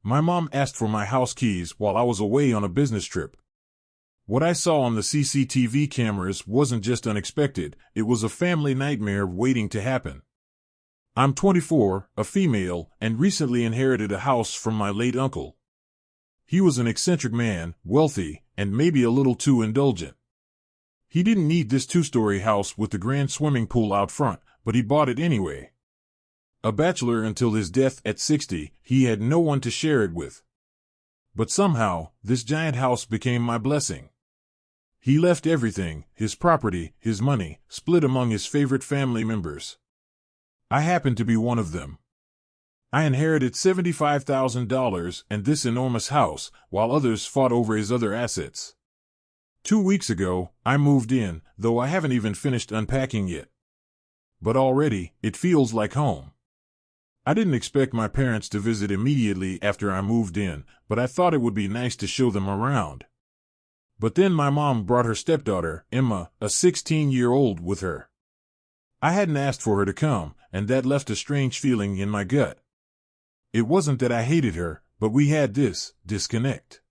My mom asked for my house keys while I was away on a business trip. What I saw on the CCTV cameras wasn't just unexpected, it was a family nightmare waiting to happen. I'm 24, a female, and recently inherited a house from my late uncle. He was an eccentric man, wealthy, and maybe a little too indulgent. He didn't need this two-story house with the grand swimming pool out front, but he bought it anyway. A bachelor until his death at 60, he had no one to share it with. But somehow, this giant house became my blessing. He left everything, his property, his money, split among his favorite family members. I happened to be one of them. I inherited $75,000 and this enormous house, while others fought over his other assets. 2 weeks ago, I moved in, though I haven't even finished unpacking yet. But already, it feels like home. I didn't expect my parents to visit immediately after I moved in, but I thought it would be nice to show them around. But then my mom brought her stepdaughter, Emma, a 16-year-old, with her. I hadn't asked for her to come, and that left a strange feeling in my gut. It wasn't that I hated her, but we had this disconnect.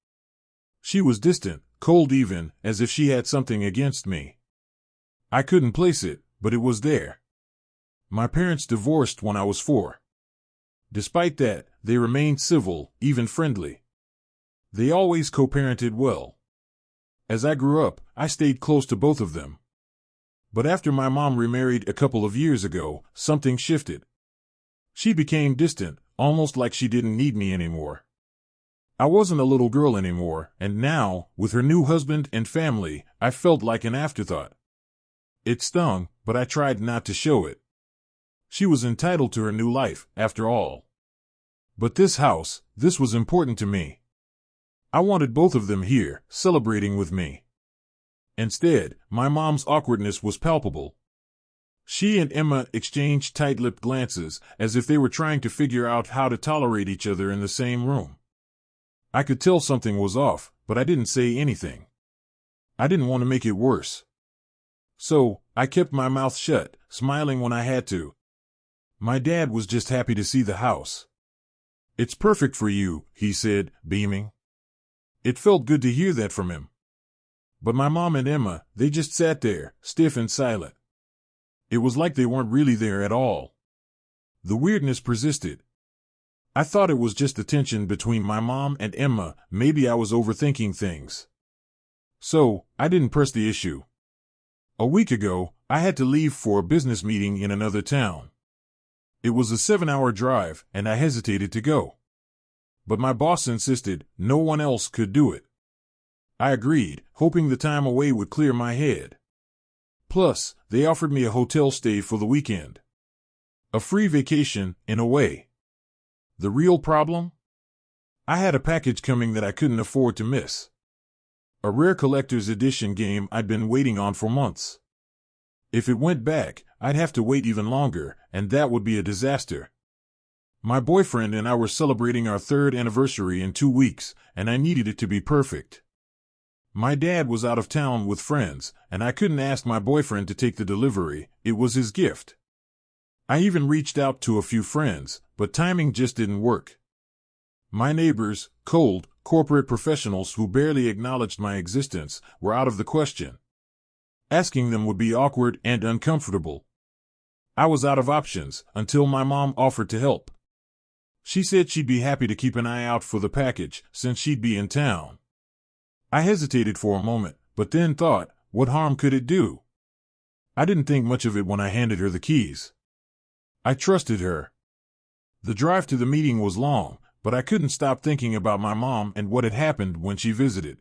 She was distant, cold even, as if she had something against me. I couldn't place it, but it was there. My parents divorced when I was 4. Despite that, they remained civil, even friendly. They always co-parented well. As I grew up, I stayed close to both of them. But after my mom remarried a couple of years ago, something shifted. She became distant, almost like she didn't need me anymore. I wasn't a little girl anymore, and now, with her new husband and family, I felt like an afterthought. It stung, but I tried not to show it. She was entitled to her new life, after all. But this house, this was important to me. I wanted both of them here, celebrating with me. Instead, my mom's awkwardness was palpable. She and Emma exchanged tight-lipped glances, as if they were trying to figure out how to tolerate each other in the same room. I could tell something was off, but I didn't say anything. I didn't want to make it worse. So, I kept my mouth shut, smiling when I had to. My dad was just happy to see the house. "It's perfect for you," he said, beaming. It felt good to hear that from him. But my mom and Emma, they just sat there, stiff and silent. It was like they weren't really there at all. The weirdness persisted. I thought it was just the tension between my mom and Emma, maybe I was overthinking things. So, I didn't press the issue. A week ago, I had to leave for a business meeting in another town. It was a 7-hour drive, and I hesitated to go. But my boss insisted no one else could do it. I agreed, hoping the time away would clear my head. Plus, they offered me a hotel stay for the weekend. A free vacation, in a way. The real problem? I had a package coming that I couldn't afford to miss. A rare collector's edition game I'd been waiting on for months. If it went back, I'd have to wait even longer, and that would be a disaster. My boyfriend and I were celebrating our 3rd anniversary in 2 weeks, and I needed it to be perfect. My dad was out of town with friends, and I couldn't ask my boyfriend to take the delivery, it was his gift. I even reached out to a few friends, but timing just didn't work. My neighbors, cold, corporate professionals who barely acknowledged my existence, were out of the question. Asking them would be awkward and uncomfortable. I was out of options, until my mom offered to help. She said she'd be happy to keep an eye out for the package, since she'd be in town. I hesitated for a moment, but then thought, what harm could it do? I didn't think much of it when I handed her the keys. I trusted her. The drive to the meeting was long, but I couldn't stop thinking about my mom and what had happened when she visited.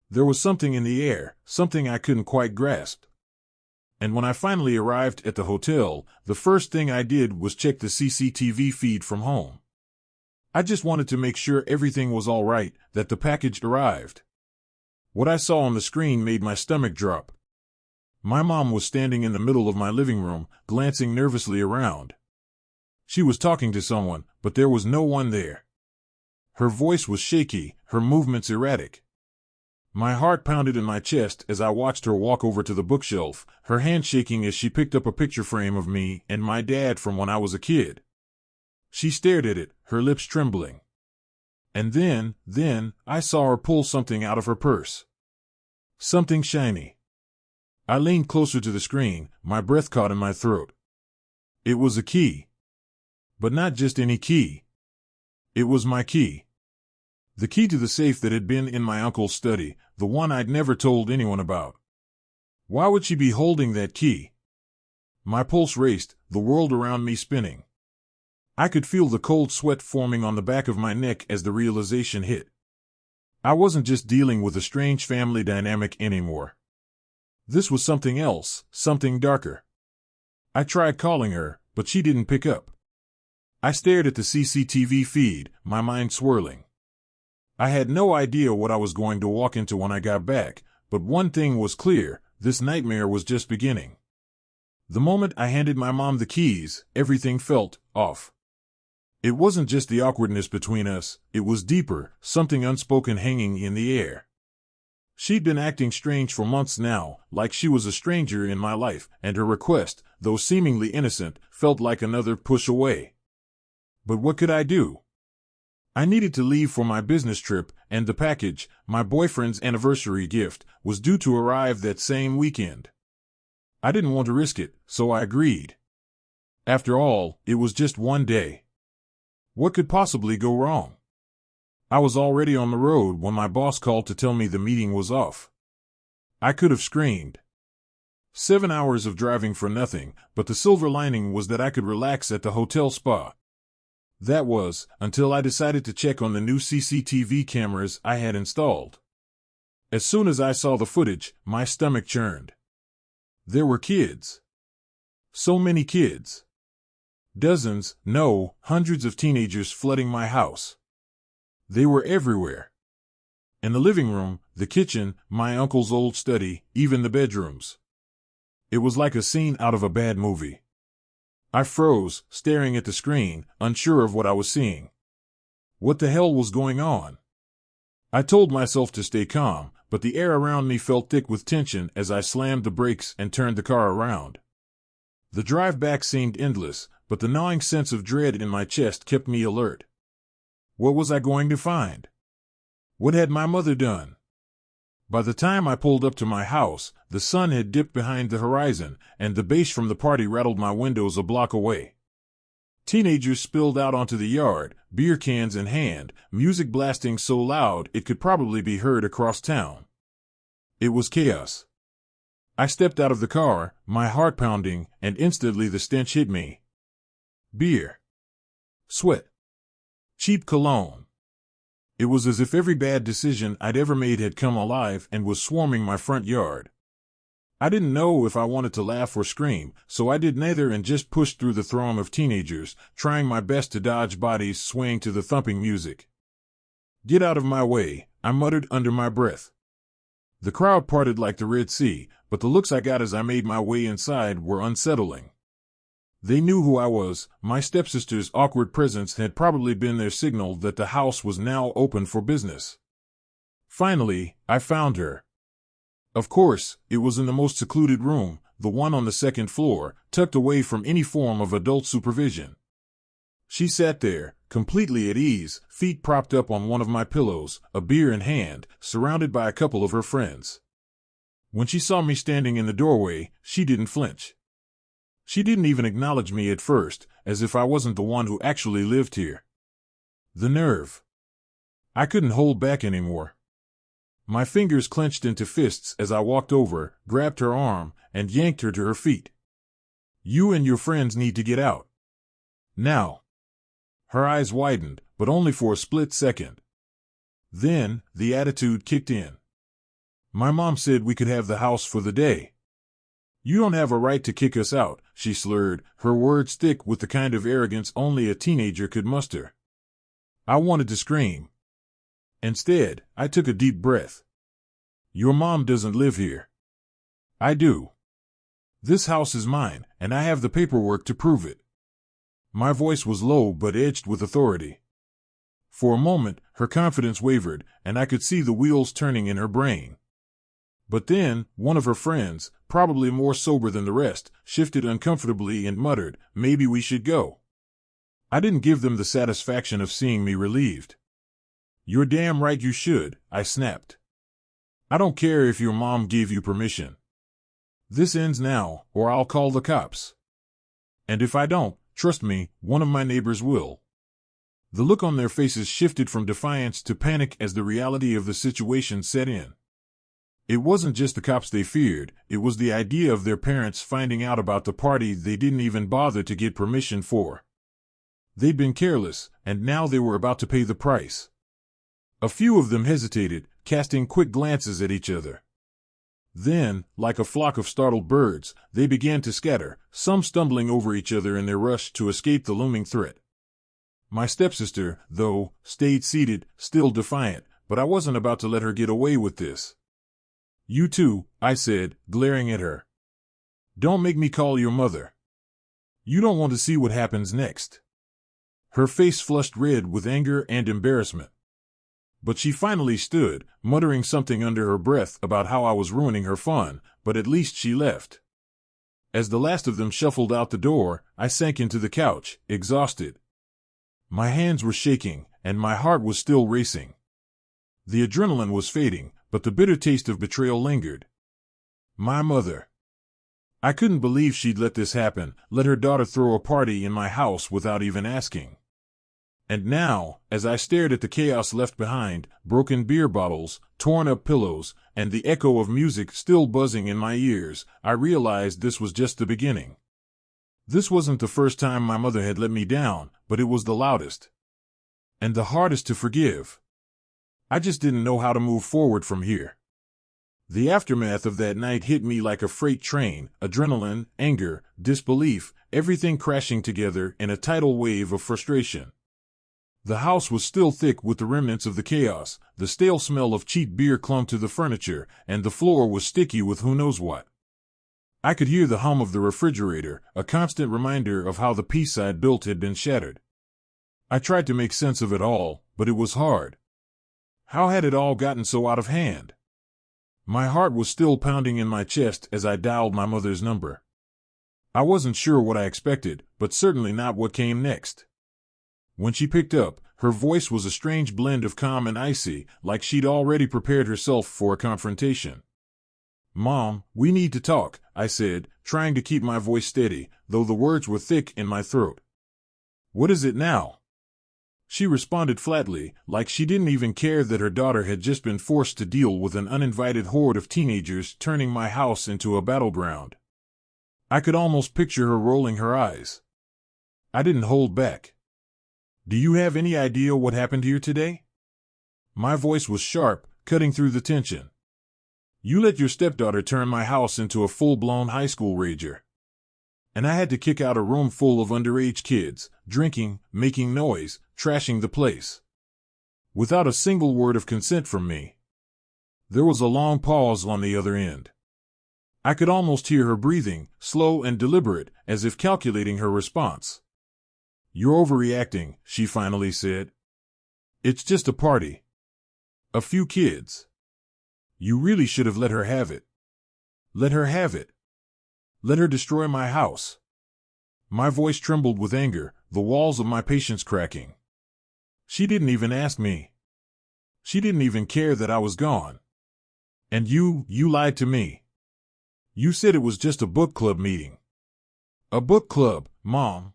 There was something in the air, something I couldn't quite grasp. And when I finally arrived at the hotel, the first thing I did was check the CCTV feed from home. I just wanted to make sure everything was all right, that the package arrived. What I saw on the screen made my stomach drop. My mom was standing in the middle of my living room, glancing nervously around. She was talking to someone, but there was no one there. Her voice was shaky, her movements erratic. My heart pounded in my chest as I watched her walk over to the bookshelf, her hand shaking as she picked up a picture frame of me and my dad from when I was a kid. She stared at it, her lips trembling. And then, I saw her pull something out of her purse. Something shiny. I leaned closer to the screen, my breath caught in my throat. It was a key. But not just any key. It was my key. The key to the safe that had been in my uncle's study, the one I'd never told anyone about. Why would she be holding that key? My pulse raced, the world around me spinning. I could feel the cold sweat forming on the back of my neck as the realization hit. I wasn't just dealing with a strange family dynamic anymore. This was something else, something darker. I tried calling her, but she didn't pick up. I stared at the CCTV feed, my mind swirling. I had no idea what I was going to walk into when I got back, but one thing was clear, this nightmare was just beginning. The moment I handed my mom the keys, everything felt off. It wasn't just the awkwardness between us, it was deeper, something unspoken hanging in the air. She'd been acting strange for months now, like she was a stranger in my life, and her request, though seemingly innocent, felt like another push away. But what could I do? I needed to leave for my business trip, and the package, my boyfriend's anniversary gift, was due to arrive that same weekend. I didn't want to risk it, so I agreed. After all, it was just one day. What could possibly go wrong? I was already on the road when my boss called to tell me the meeting was off. I could have screamed. 7 hours of driving for nothing, but the silver lining was that I could relax at the hotel spa. That was, until I decided to check on the new CCTV cameras I had installed. As soon as I saw the footage, my stomach churned. There were kids. So many kids. Dozens, no, hundreds of teenagers flooding my house. They were everywhere. In the living room, the kitchen, my uncle's old study, even the bedrooms. It was like a scene out of a bad movie. I froze, staring at the screen, unsure of what I was seeing. What the hell was going on? I told myself to stay calm, but the air around me felt thick with tension as I slammed the brakes and turned the car around. The drive back seemed endless, but the gnawing sense of dread in my chest kept me alert. What was I going to find? What had my mother done? By the time I pulled up to my house, the sun had dipped behind the horizon, and the bass from the party rattled my windows a block away. Teenagers spilled out onto the yard, beer cans in hand, music blasting so loud it could probably be heard across town. It was chaos. I stepped out of the car, my heart pounding, and instantly the stench hit me. Beer. Sweat. Cheap cologne. It was as if every bad decision I'd ever made had come alive and was swarming my front yard. I didn't know if I wanted to laugh or scream, so I did neither and just pushed through the throng of teenagers, trying my best to dodge bodies swaying to the thumping music. Get out of my way, I muttered under my breath. The crowd parted like the Red Sea, but the looks I got as I made my way inside were unsettling. They knew who I was. My stepsister's awkward presence had probably been their signal that the house was now open for business. Finally, I found her. Of course, it was in the most secluded room, the one on the second floor, tucked away from any form of adult supervision. She sat there, completely at ease, feet propped up on one of my pillows, a beer in hand, surrounded by a couple of her friends. When she saw me standing in the doorway, she didn't flinch. She didn't even acknowledge me at first, as if I wasn't the one who actually lived here. The nerve. I couldn't hold back anymore. My fingers clenched into fists as I walked over, grabbed her arm, and yanked her to her feet. You and your friends need to get out. Now. Her eyes widened, but only for a split second. Then, the attitude kicked in. My mom said we could have the house for the day. You don't have a right to kick us out, she slurred, her words thick with the kind of arrogance only a teenager could muster. I wanted to scream. Instead, I took a deep breath. Your mom doesn't live here. I do. This house is mine, and I have the paperwork to prove it. My voice was low but edged with authority. For a moment, her confidence wavered, and I could see the wheels turning in her brain. But then, one of her friends, probably more sober than the rest, shifted uncomfortably and muttered, "Maybe we should go." I didn't give them the satisfaction of seeing me relieved. You're damn right you should, I snapped. I don't care if your mom gave you permission. This ends now, or I'll call the cops. And if I don't, trust me, one of my neighbors will. The look on their faces shifted from defiance to panic as the reality of the situation set in. It wasn't just the cops they feared, it was the idea of their parents finding out about the party they didn't even bother to get permission for. They'd been careless, and now they were about to pay the price. A few of them hesitated, casting quick glances at each other. Then, like a flock of startled birds, they began to scatter, some stumbling over each other in their rush to escape the looming threat. My stepsister, though, stayed seated, still defiant, but I wasn't about to let her get away with this. You too, I said, glaring at her. Don't make me call your mother. You don't want to see what happens next. Her face flushed red with anger and embarrassment. But she finally stood, muttering something under her breath about how I was ruining her fun, but at least she left. As the last of them shuffled out the door, I sank into the couch, exhausted. My hands were shaking, and my heart was still racing. The adrenaline was fading, but the bitter taste of betrayal lingered. My mother. I couldn't believe she'd let this happen, let her daughter throw a party in my house without even asking. And now, as I stared at the chaos left behind, broken beer bottles, torn-up pillows, and the echo of music still buzzing in my ears, I realized this was just the beginning. This wasn't the first time my mother had let me down, but it was the loudest. And the hardest to forgive. I just didn't know how to move forward from here. The aftermath of that night hit me like a freight train, adrenaline, anger, disbelief, everything crashing together in a tidal wave of frustration. The house was still thick with the remnants of the chaos, the stale smell of cheap beer clung to the furniture, and the floor was sticky with who knows what. I could hear the hum of the refrigerator, a constant reminder of how the peace I'd built had been shattered. I tried to make sense of it all, but it was hard. How had it all gotten so out of hand? My heart was still pounding in my chest as I dialed my mother's number. I wasn't sure what I expected, but certainly not what came next. When she picked up, her voice was a strange blend of calm and icy, like she'd already prepared herself for a confrontation. Mom, we need to talk, I said, trying to keep my voice steady, though the words were thick in my throat. What is it now? She responded flatly, like she didn't even care that her daughter had just been forced to deal with an uninvited horde of teenagers turning my house into a battleground. I could almost picture her rolling her eyes. I didn't hold back. Do you have any idea what happened here today? My voice was sharp, cutting through the tension. You let your stepdaughter turn my house into a full-blown high school rager. And I had to kick out a room full of underage kids, drinking, making noise, trashing the place. Without a single word of consent from me. There was a long pause on the other end. I could almost hear her breathing, slow and deliberate, as if calculating her response. You're overreacting, she finally said. It's just a party. A few kids. You really should have let her have it. Let her have it. Let her destroy my house. My voice trembled with anger, the walls of my patience cracking. She didn't even ask me. She didn't even care that I was gone. And you lied to me. You said it was just a book club meeting. A book club, Mom.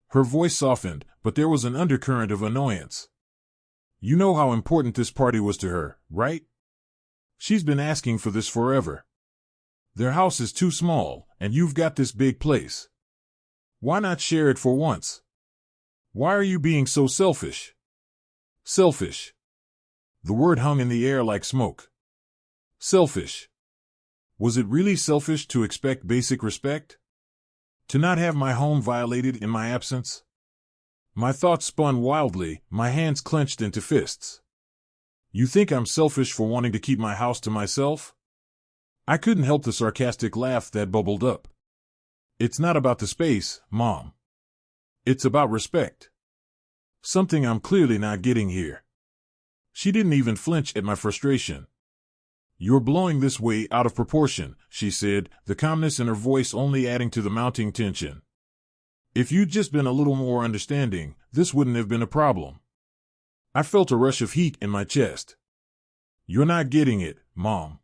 Her voice softened, but there was an undercurrent of annoyance. You know how important this party was to her, right? She's been asking for this forever. Their house is too small, and you've got this big place. Why not share it for once? Why are you being so selfish? Selfish. The word hung in the air like smoke. Selfish. Was it really selfish to expect basic respect? To not have my home violated in my absence? My thoughts spun wildly, my hands clenched into fists. You think I'm selfish for wanting to keep my house to myself? I couldn't help the sarcastic laugh that bubbled up. It's not about the space, Mom. It's about respect. Something I'm clearly not getting here. She didn't even flinch at my frustration. You're blowing this way out of proportion, she said, the calmness in her voice only adding to the mounting tension. If you'd just been a little more understanding, this wouldn't have been a problem. I felt a rush of heat in my chest. You're not getting it, Mom.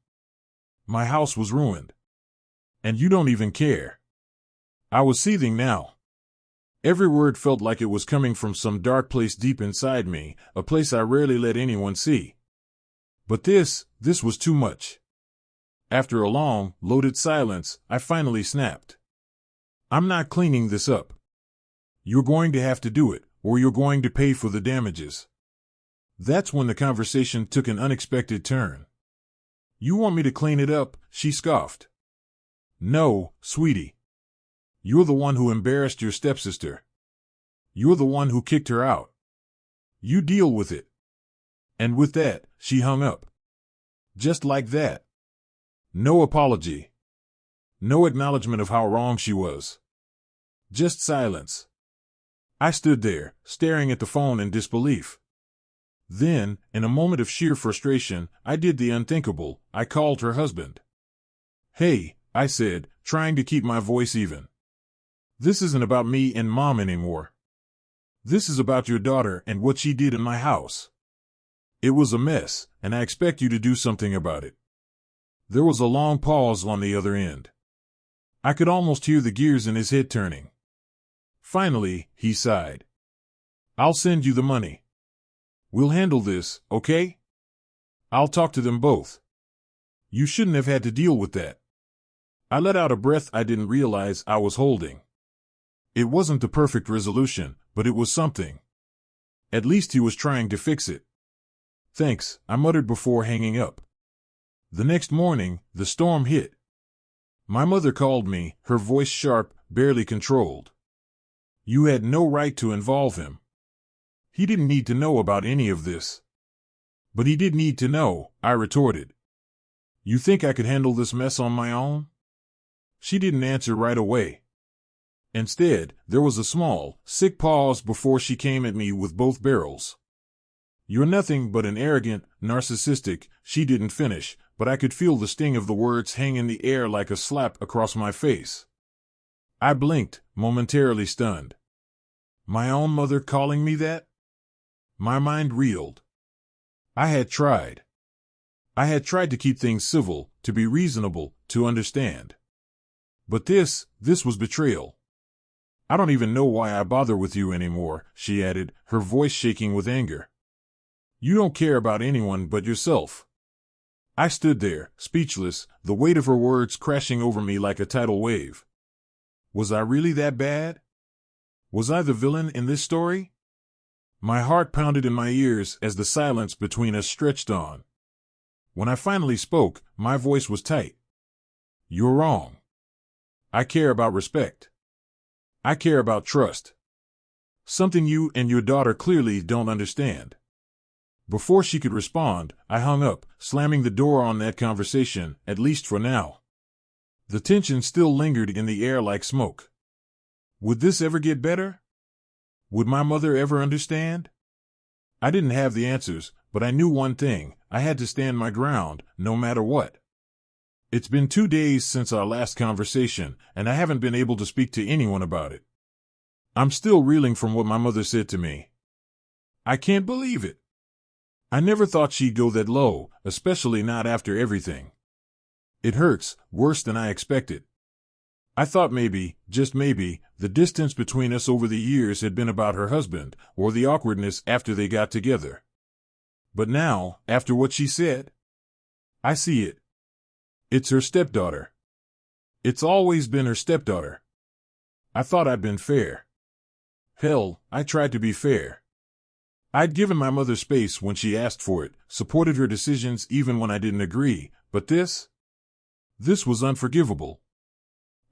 My house was ruined. And you don't even care. I was seething now. Every word felt like it was coming from some dark place deep inside me, a place I rarely let anyone see. But this was too much. After a long, loaded silence, I finally snapped. I'm not cleaning this up. You're going to have to do it, or you're going to pay for the damages. That's when the conversation took an unexpected turn. You want me to clean it up? She scoffed. No, sweetie. You're the one who embarrassed your stepsister. You're the one who kicked her out. You deal with it. And with that, she hung up. Just like that. No apology. No acknowledgement of how wrong she was. Just silence. I stood there, staring at the phone in disbelief. Then, in a moment of sheer frustration, I did the unthinkable. I called her husband. Hey, I said, trying to keep my voice even. This isn't about me and Mom anymore. This is about your daughter and what she did in my house. It was a mess, and I expect you to do something about it. There was a long pause on the other end. I could almost hear the gears in his head turning. Finally, he sighed. I'll send you the money. We'll handle this, okay? I'll talk to them both. You shouldn't have had to deal with that. I let out a breath I didn't realize I was holding. It wasn't the perfect resolution, but it was something. At least he was trying to fix it. Thanks, I muttered before hanging up. The next morning, the storm hit. My mother called me, her voice sharp, barely controlled. You had no right to involve him. He didn't need to know about any of this. But he did need to know, I retorted. You think I could handle this mess on my own? She didn't answer right away. Instead, there was a small, sick pause before she came at me with both barrels. You're nothing but an arrogant, narcissistic, she didn't finish, but I could feel the sting of the words hang in the air like a slap across my face. I blinked, momentarily stunned. My own mother calling me that? My mind reeled. I had tried. I had tried to keep things civil, to be reasonable, to understand. But this was betrayal. I don't even know why I bother with you anymore, she added, her voice shaking with anger. You don't care about anyone but yourself. I stood there, speechless, the weight of her words crashing over me like a tidal wave. Was I really that bad? Was I the villain in this story? My heart pounded in my ears as the silence between us stretched on. When I finally spoke, my voice was tight. You're wrong. I care about respect. I care about trust. Something you and your daughter clearly don't understand. Before she could respond, I hung up, slamming the door on that conversation, at least for now. The tension still lingered in the air like smoke. Would this ever get better? Would my mother ever understand? I didn't have the answers, but I knew one thing: I had to stand my ground, no matter what. It's been 2 days since our last conversation, and I haven't been able to speak to anyone about it. I'm still reeling from what my mother said to me. I can't believe it. I never thought she'd go that low, especially not after everything. It hurts, worse than I expected. I thought maybe, just maybe, the distance between us over the years had been about her husband, or the awkwardness after they got together. But now, after what she said, I see it. It's her stepdaughter. It's always been her stepdaughter. I thought I'd been fair. Hell, I tried to be fair. I'd given my mother space when she asked for it, supported her decisions even when I didn't agree, but this was unforgivable.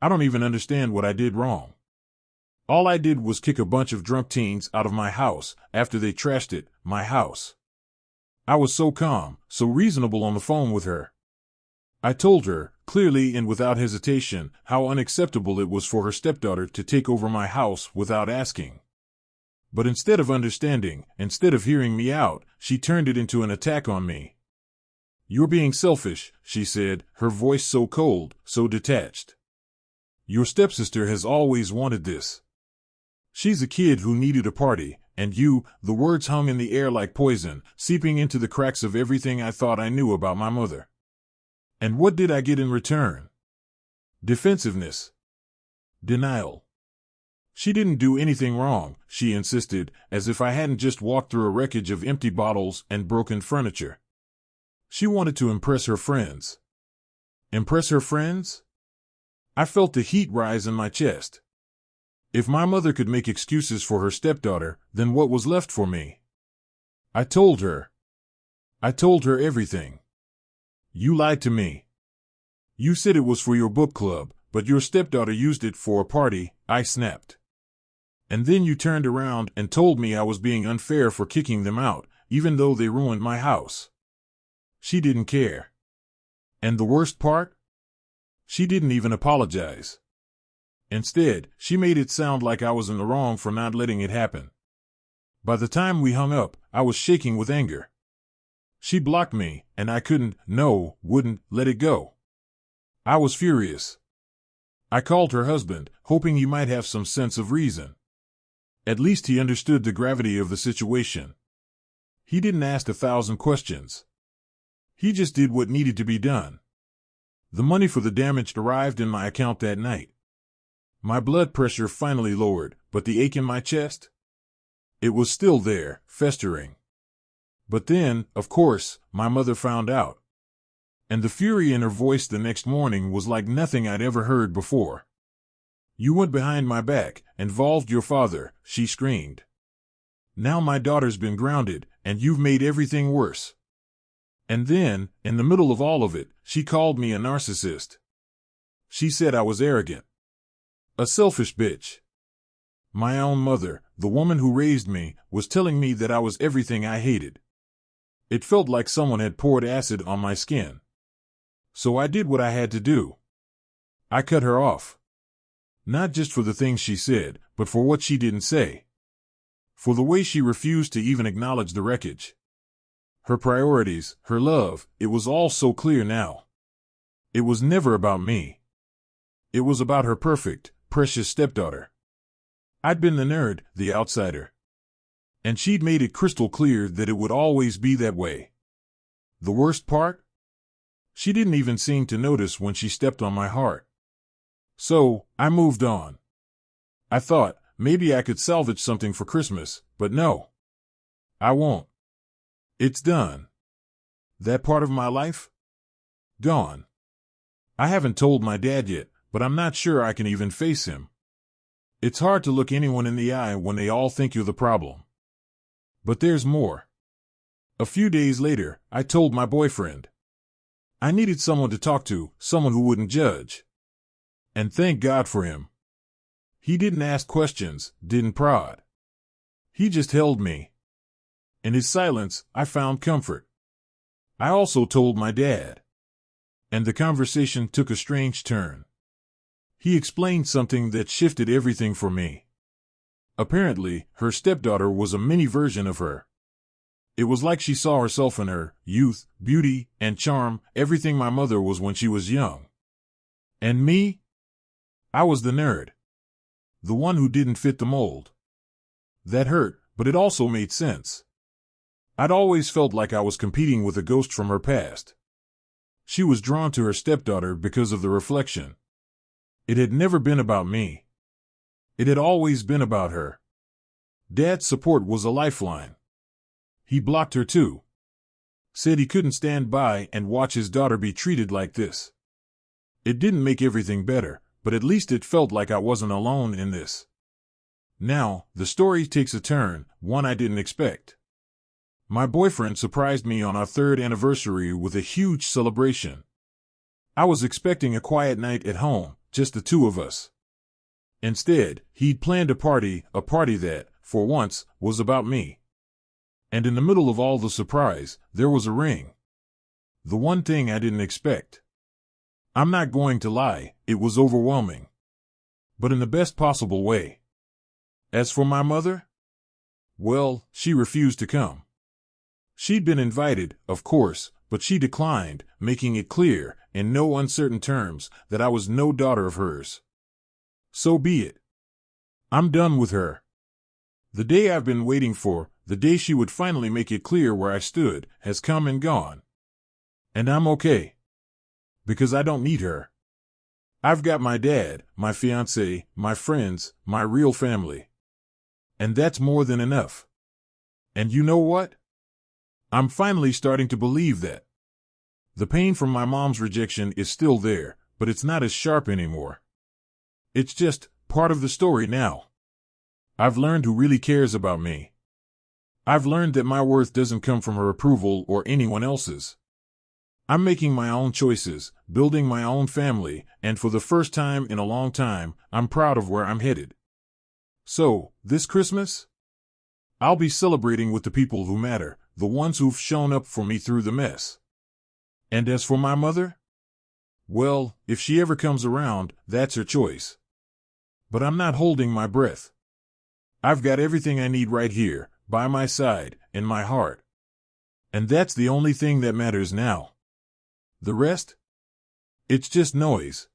I don't even understand what I did wrong. All I did was kick a bunch of drunk teens out of my house after they trashed it, my house. I was so calm, so reasonable on the phone with her. I told her, clearly and without hesitation, how unacceptable it was for her stepdaughter to take over my house without asking. But instead of understanding, instead of hearing me out, she turned it into an attack on me. You're being selfish, she said, her voice so cold, so detached. Your stepsister has always wanted this. She's a kid who needed a party, and you, the words hung in the air like poison, seeping into the cracks of everything I thought I knew about my mother. And what did I get in return? Defensiveness. Denial. She didn't do anything wrong, she insisted, as if I hadn't just walked through a wreckage of empty bottles and broken furniture. She wanted to impress her friends. Impress her friends? I felt the heat rise in my chest. If my mother could make excuses for her stepdaughter, then what was left for me? I told her. I told her everything. You lied to me. You said it was for your book club, but your stepdaughter used it for a party, I snapped. And then you turned around and told me I was being unfair for kicking them out, even though they ruined my house. She didn't care. And the worst part? She didn't even apologize. Instead, she made it sound like I was in the wrong for not letting it happen. By the time we hung up, I was shaking with anger. She blocked me, and I wouldn't let it go. I was furious. I called her husband, hoping he might have some sense of reason. At least he understood the gravity of the situation. He didn't ask 1,000 questions. He just did what needed to be done. The money for the damage arrived in my account that night. My blood pressure finally lowered, but the ache in my chest? It was still there, festering. But then, of course, my mother found out. And the fury in her voice the next morning was like nothing I'd ever heard before. You went behind my back, involved your father, she screamed. Now my daughter's been grounded, and you've made everything worse. And then, in the middle of all of it, she called me a narcissist. She said I was arrogant. A selfish bitch. My own mother, the woman who raised me, was telling me that I was everything I hated. It felt like someone had poured acid on my skin. So I did what I had to do. I cut her off. Not just for the things she said, but for what she didn't say. For the way she refused to even acknowledge the wreckage. Her priorities, her love, it was all so clear now. It was never about me. It was about her perfect, precious stepdaughter. I'd been the nerd, the outsider. And she'd made it crystal clear that it would always be that way. The worst part? She didn't even seem to notice when she stepped on my heart. So, I moved on. I thought, maybe I could salvage something for Christmas, but no. I won't. It's done. That part of my life? Gone. I haven't told my dad yet, but I'm not sure I can even face him. It's hard to look anyone in the eye when they all think you're the problem. But there's more. A few days later, I told my boyfriend. I needed someone to talk to, someone who wouldn't judge. And thank God for him. He didn't ask questions, didn't prod. He just held me. In his silence, I found comfort. I also told my dad. And the conversation took a strange turn. He explained something that shifted everything for me. Apparently, her stepdaughter was a mini version of her. It was like she saw herself in her, youth, beauty, and charm, everything my mother was when she was young. And me? I was the nerd. The one who didn't fit the mold. That hurt, but it also made sense. I'd always felt like I was competing with a ghost from her past. She was drawn to her stepdaughter because of the reflection. It had never been about me. It had always been about her. Dad's support was a lifeline. He blocked her too. Said he couldn't stand by and watch his daughter be treated like this. It didn't make everything better, but at least it felt like I wasn't alone in this. Now, the story takes a turn, one I didn't expect. My boyfriend surprised me on our 3rd anniversary with a huge celebration. I was expecting a quiet night at home, just the two of us. Instead, he'd planned a party that, for once, was about me. And in the middle of all the surprise, there was a ring. The one thing I didn't expect. I'm not going to lie, it was overwhelming. But in the best possible way. As for my mother? Well, she refused to come. She'd been invited, of course, but she declined, making it clear, in no uncertain terms, that I was no daughter of hers. So be it. I'm done with her. The day I've been waiting for, the day she would finally make it clear where I stood, has come and gone. And I'm okay. Because I don't need her. I've got my dad, my fiancé, my friends, my real family. And that's more than enough. And you know what? I'm finally starting to believe that. The pain from my mom's rejection is still there, but it's not as sharp anymore. It's just part of the story now. I've learned who really cares about me. I've learned that my worth doesn't come from her approval or anyone else's. I'm making my own choices, building my own family, and for the first time in a long time, I'm proud of where I'm headed. So, this Christmas, I'll be celebrating with the people who matter, the ones who've shown up for me through the mess. And as for my mother? Well, if she ever comes around, that's her choice. But I'm not holding my breath. I've got everything I need right here, by my side, in my heart. And that's the only thing that matters now. The rest? It's just noise.